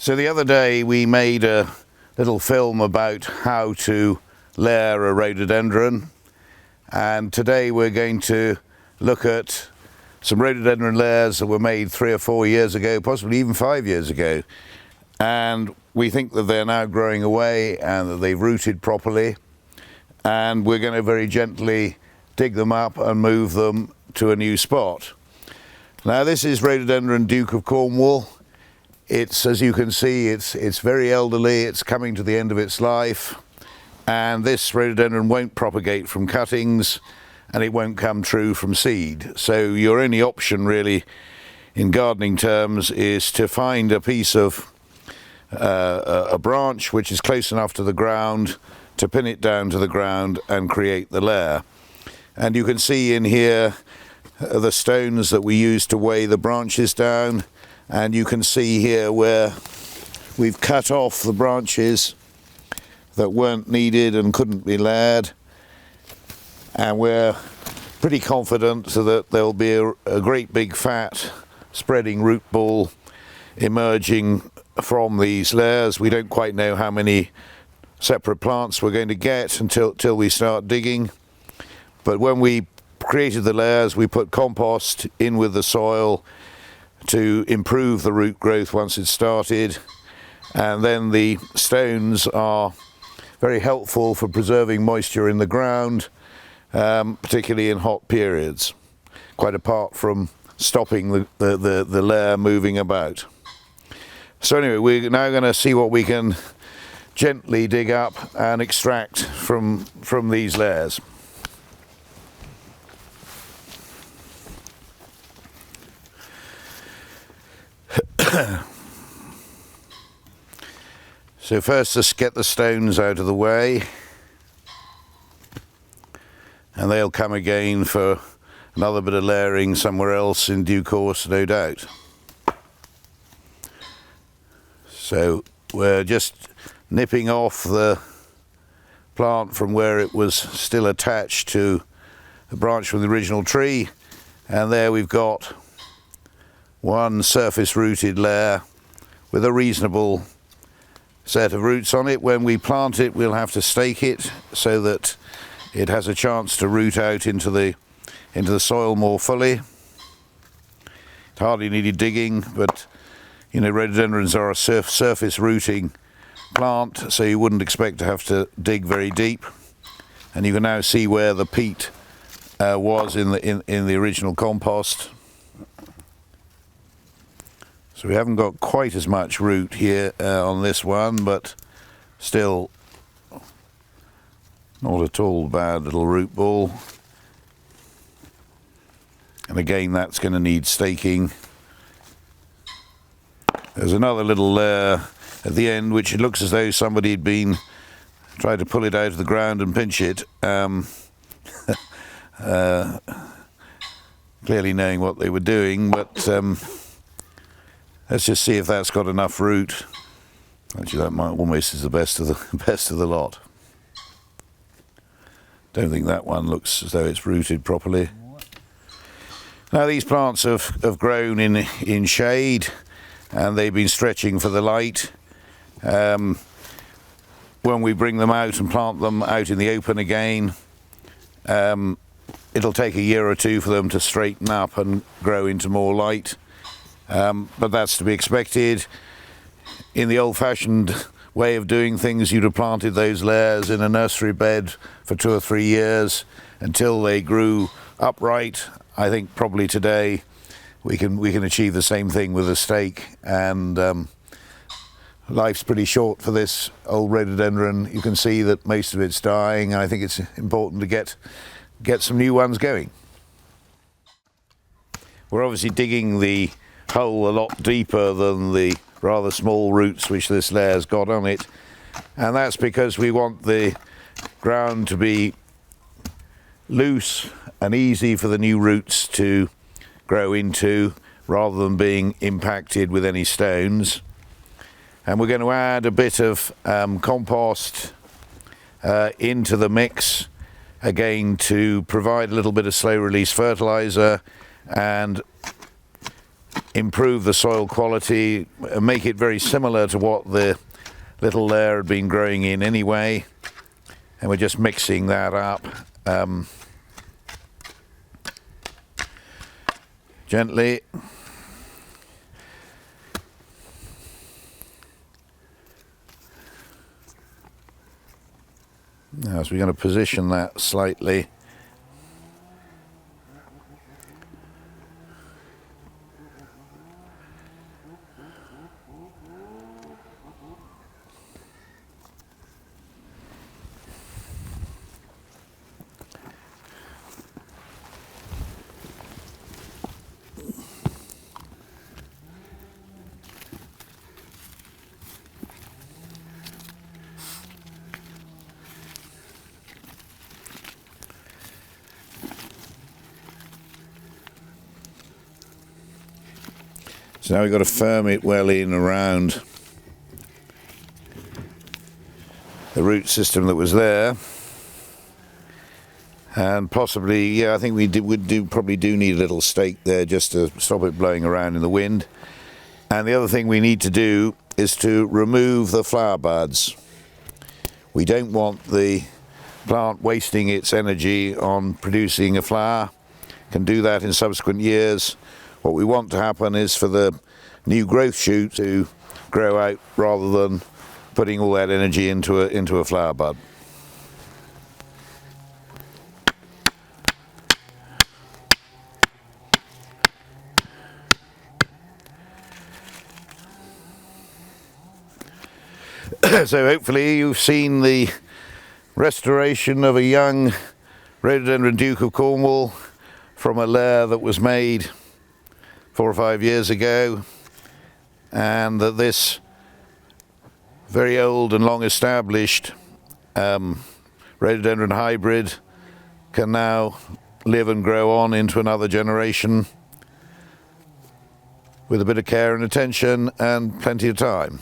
So the other day we made a little film about how to layer a rhododendron, and today we're going to look at some rhododendron layers that were made 3 or 4 years ago, possibly even 5 years ago, and we think that they're now growing away and that they've rooted properly, and we're going to very gently dig them up and move them to a new spot. Now this is Rhododendron Duke of Cornwall. It's, as you can see, it's very elderly, it's coming to the end of its life, and this rhododendron won't propagate from cuttings and it won't come true from seed. So your only option really in gardening terms is to find a piece of a branch which is close enough to the ground to pin it down to the ground and create the layer. And you can see in here the stones that we use to weigh the branches down. And you can see here where we've cut off the branches that weren't needed and couldn't be layered. And we're pretty confident that there'll be a great big fat spreading root ball emerging from these layers. We don't quite know how many separate plants we're going to get until we start digging. But when we created the layers, we put compost in with the soil to improve the root growth once it's started, and then the stones are very helpful for preserving moisture in the ground, particularly in hot periods, quite apart from stopping the layer moving about. So anyway, we're now going to see what we can gently dig up and extract from these layers. So first, just get the stones out of the way, and they'll come again for another bit of layering somewhere else in due course, no doubt. So we're just nipping off the plant from where it was still attached to the branch from the original tree, and there we've got one surface rooted layer with a reasonable set of roots on it. When we plant it, we'll have to stake it so that it has a chance to root out into the soil more fully. It hardly needed digging, but you know, rhododendrons are a surface rooting plant, so you wouldn't expect to have to dig very deep. And you can now see where the peat was in the original compost. So we haven't got quite as much root here on this one, but still not at all bad little root ball. And again, that's going to need staking. There's another little layer at the end, which it looks as though somebody had been trying to pull it out of the ground and pinch it. Clearly knowing what they were doing, but let's just see if that's got enough root. Actually, that might almost is the best of the lot. Don't think that one looks as though it's rooted properly. Now these plants have grown in shade, and they've been stretching for the light. When we bring them out and plant them out in the open again, it'll take a year or two for them to straighten up and grow into more light. But that's to be expected. In the old-fashioned way of doing things, you'd have planted those layers in a nursery bed for 2 or 3 years until they grew upright. I think probably today we can achieve the same thing with a stake, and life's pretty short for this old rhododendron. You can see that most of it's dying, and I think it's important to get some new ones going. We're obviously digging the hole a lot deeper than the rather small roots which this layer's got on it, and that's because we want the ground to be loose and easy for the new roots to grow into, rather than being impacted with any stones. And we're going to add a bit of compost into the mix, again to provide a little bit of slow release fertilizer and improve the soil quality, make it very similar to what the little layer had been growing in anyway, and we're just mixing that up gently. Now, so we're going to position that slightly. So now we've got to firm it well in around the root system that was there, and possibly, yeah, I think we probably do need a little stake there just to stop it blowing around in the wind. And the other thing we need to do is to remove the flower buds. We don't want the plant wasting its energy on producing a flower. Can do that in subsequent years. What we want to happen is for the new growth shoot to grow out rather than putting all that energy into a flower bud. So hopefully you've seen the restoration of a young Rhododendron Duke of Cornwall from a layer that was made 4 or 5 years ago, and that this very old and long established rhododendron hybrid can now live and grow on into another generation with a bit of care and attention and plenty of time.